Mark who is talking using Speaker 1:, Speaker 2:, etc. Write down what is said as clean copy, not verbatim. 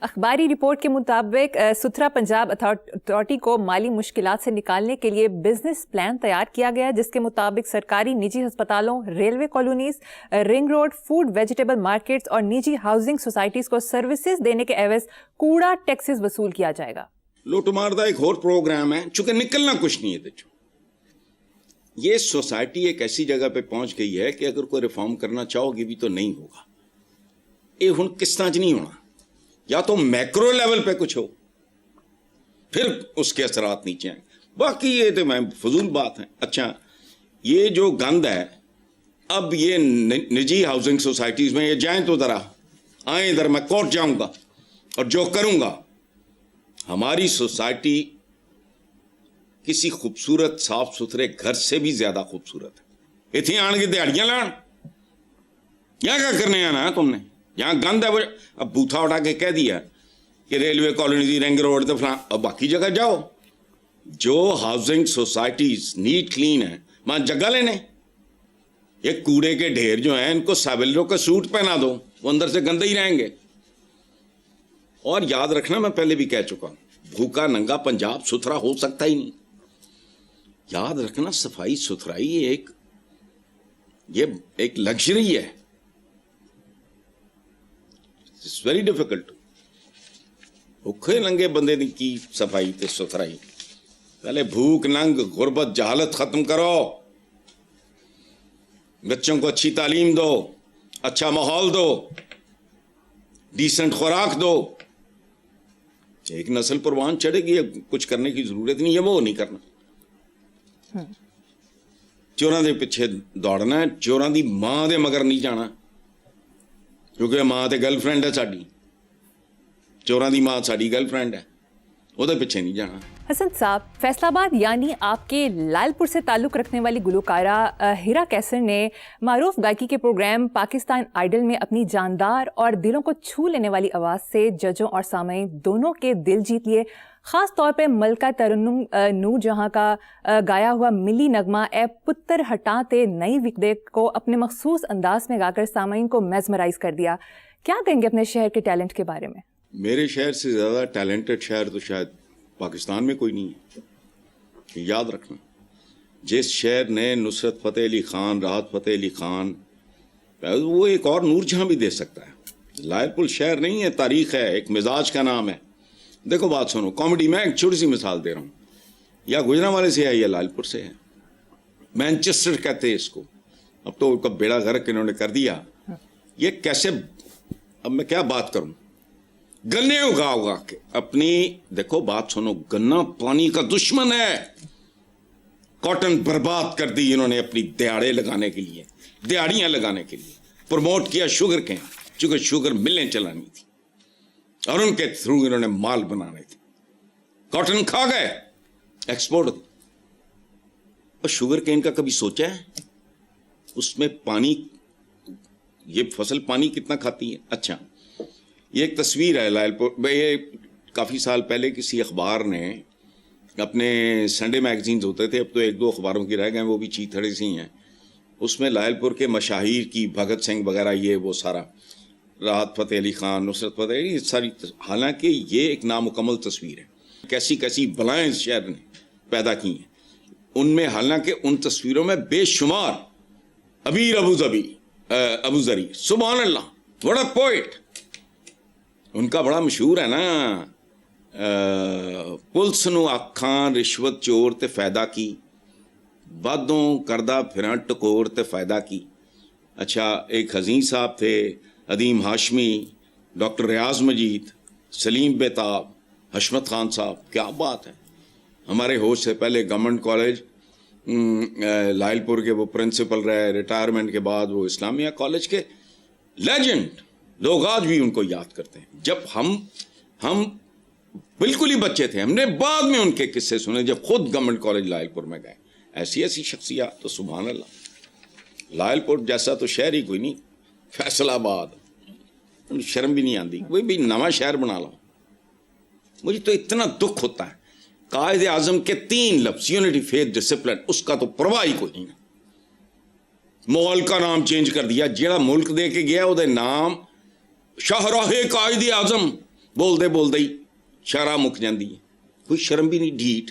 Speaker 1: اخباری رپورٹ کے مطابق ستھرا پنجاب اتھارٹی کو مالی مشکلات سے نکالنے کے لیے بزنس پلان تیار کیا گیا، جس کے مطابق سرکاری نجی ہسپتالوں، railway colonies, ring road, food vegetable markets اور نجی ہاؤسنگ سوسائٹیز کو سروسز دینے کے عوض کوڑا ٹیکسز وصول کیا جائے گا۔
Speaker 2: لوٹ مار دا ایک اور پروگرام ہے، چونکہ نکلنا کچھ نہیں ہے۔ یہ سوسائٹی ایک ایسی جگہ پہ پہنچ گئی ہے کہ اگر کوئی ریفارم کرنا چاہو گی بھی تو نہیں ہوگا۔ یہ ہن کس طرح نہیں ہونا، یا تو میکرو لیول پہ کچھ ہو پھر اس کے اثرات نیچے آئیں، باقی یہ تو میں فضول بات ہے۔ اچھا، یہ جو گند ہے، اب یہ نجی ہاؤسنگ سوسائٹیز میں یہ جائیں تو ذرا آئیں ادھر، میں کورٹ جاؤں گا اور جو کروں گا۔ ہماری سوسائٹی کسی خوبصورت صاف ستھرے گھر سے بھی زیادہ خوبصورت ہے۔ اتنے آن کے دیہڑیاں لان، یہاں کیا کرنے آنا ہے تم نے؟ یہاں گند ہے، اب بوتھا اٹھا کے کہہ دیا کہ ریلوے کالونی، رنگ روڈ تو فلاں، اب باقی جگہ جاؤ۔ جو ہاؤسنگ سوسائٹیز نیٹ کلین ہیں وہاں جگہ لینے، یہ کوڑے کے ڈھیر جو ہیں ان کو سیولروں کا سوٹ پہنا دو، وہ اندر سے گندے ہی رہیں گے۔ اور یاد رکھنا، میں پہلے بھی کہہ چکا ہوں، بھوکا ننگا پنجاب ستھرا ہو سکتا ہی نہیں۔ یاد رکھنا، صفائی ستھرائی یہ ایک لگژری ہے، اٹس ویری ڈیفیکلٹ۔ بھوکے ننگے بندے کی صفائی تے ستھرائی، پہلے بھوک ننگ غربت جہالت ختم کرو، بچوں کو اچھی تعلیم دو، اچھا ماحول دو، ڈیسنٹ خوراک دو۔ ایک نسل پروان چڑھے گی، کچھ کرنے کی ضرورت نہیں ہے، وہ نہیں کرنا۔ چوراں دے پیچھے دوڑنا ہے، چوراں دی ماں دے مگر نہیں جانا، کیونکہ ماں تے گرل فرینڈ ہے ساڈی، چوراں دی ماں ساڈی گرل فرینڈ ہے، وہ دے پیچھے نہیں جانا۔
Speaker 1: حسن صاحب، فیصل آباد یعنی آپ کے لال پور سے تعلق رکھنے والی گلوکارہ ہیرا کیسر نے معروف گائیکی کے پروگرام پاکستان آئیڈل میں اپنی جاندار اور دلوں کو چھو لینے والی آواز سے ججوں اور سامعین دونوں کے دل جیت لیے۔ خاص طور پہ ملکہ ترنم نور جہاں کا گایا ہوا ملی نغمہ اے پتر ہٹاں تے نئی وکدے کو اپنے مخصوص انداز میں گا کر سامعین کو میزمرائز کر دیا۔ کیا کہیں گے اپنے شہر کے ٹیلنٹ کے بارے میں؟
Speaker 2: میرے شہر سے زیادہ ٹیلنٹڈ شہر تو شاید پاکستان میں کوئی نہیں ہے۔ یاد رکھنا، جس شہر نے نصرت فتح علی خان، راحت فتح علی خان، وہ ایک اور نور جہاں بھی دے سکتا ہے۔ لائل پور شہر نہیں ہے، تاریخ ہے، ایک مزاج کا نام ہے۔ دیکھو بات سنو، کامیڈی میں ایک چھوٹی سی مثال دے رہا ہوں، یا گجرانوالے سے ہے یا لائل پور سے ہے، مینچسٹر کہتے ہیں اس کو، اب تو اس کا بیڑا غرق انہوں نے کر دیا۔ یہ کیسے، اب میں کیا بات کروں، گنے اگا کے اپنی، دیکھو بات سنو، گنا پانی کا دشمن ہے۔ کاٹن برباد کر دی انہوں نے اپنی دیہڑے لگانے کے لیے، دیہڑیاں لگانے کے لیے، پروموٹ کیا شوگر کین، چونکہ شوگر ملیں چلانی تھی اور ان کے تھرو انہوں نے مال بنانے تھے۔ کاٹن کھا گئے، ایکسپورٹ دی۔ اور شوگر کین کا کبھی سوچا ہے اس میں پانی، یہ فصل پانی کتنا کھاتی ہے؟ اچھا، یہ ایک تصویر ہے لائل پور، یہ کافی سال پہلے کسی اخبار نے اپنے سنڈے میگزینز ہوتے تھے، اب تو ایک دو اخباروں کی رہ گئے، وہ بھی چیتھڑے سی ہیں، اس میں لائل پور کے مشاہیر کی، بھگت سنگھ وغیرہ، یہ وہ سارا، راحت فتح علی خان، نصرت فتح علی، ساری، حالانکہ یہ ایک نامکمل تصویر ہے، کیسی کیسی بلائیں اس شہر نے پیدا کی ہیں ان میں، حالانکہ ان تصویروں میں بے شمار ابیر ابو ذری، سبحان اللہ، بڑا پوئٹ، ان کا بڑا مشہور ہے نا، پلس نو آکھاں رشوت چور تے فائدہ کی، بادوں کردہ پھراں ٹکور تے فائدہ کی۔ اچھا، ایک حزین صاحب تھے، عدیم ہاشمی، ڈاکٹر ریاض مجید، سلیم بیتاب، حشمت خان صاحب، کیا بات ہے۔ ہمارے ہوش سے پہلے گورنمنٹ کالج لائل پور کے وہ پرنسپل رہے، ریٹائرمنٹ کے بعد وہ اسلامیہ کالج کے لیجنڈ، لوگ آج بھی ان کو یاد کرتے ہیں۔ جب ہم بالکل ہی بچے تھے، ہم نے بعد میں ان کے قصے سنے جب خود گورنمنٹ کالج لائل پور میں گئے۔ ایسی شخصیات، تو سبحان اللہ، لائل پور جیسا تو شہر ہی کوئی نہیں۔ فیصل آباد، شرم بھی نہیں آتی، کوئی بھی نواں شہر بنا لو۔ مجھے تو اتنا دکھ ہوتا ہے، قائد اعظم کے 3 لفظ، یونٹی، فیتھ، ڈسپلن، اس کا تو پرواہ ہی کوئی نہیں۔ مغل کا نام چینج کر دیا، جیڑا ملک دے کے گیا وہ نام شاہراہ قائد اعظم، ਬੋਲਦੇ ਬੋਲਦੇ ਹੀ ਸ਼ਾਰਾ ਮੁੱਕ ਜਾਂਦੀ ਹੈ, ਕੋਈ ਸ਼ਰਮ ਵੀ ਨਹੀਂ, ਢੀਠ।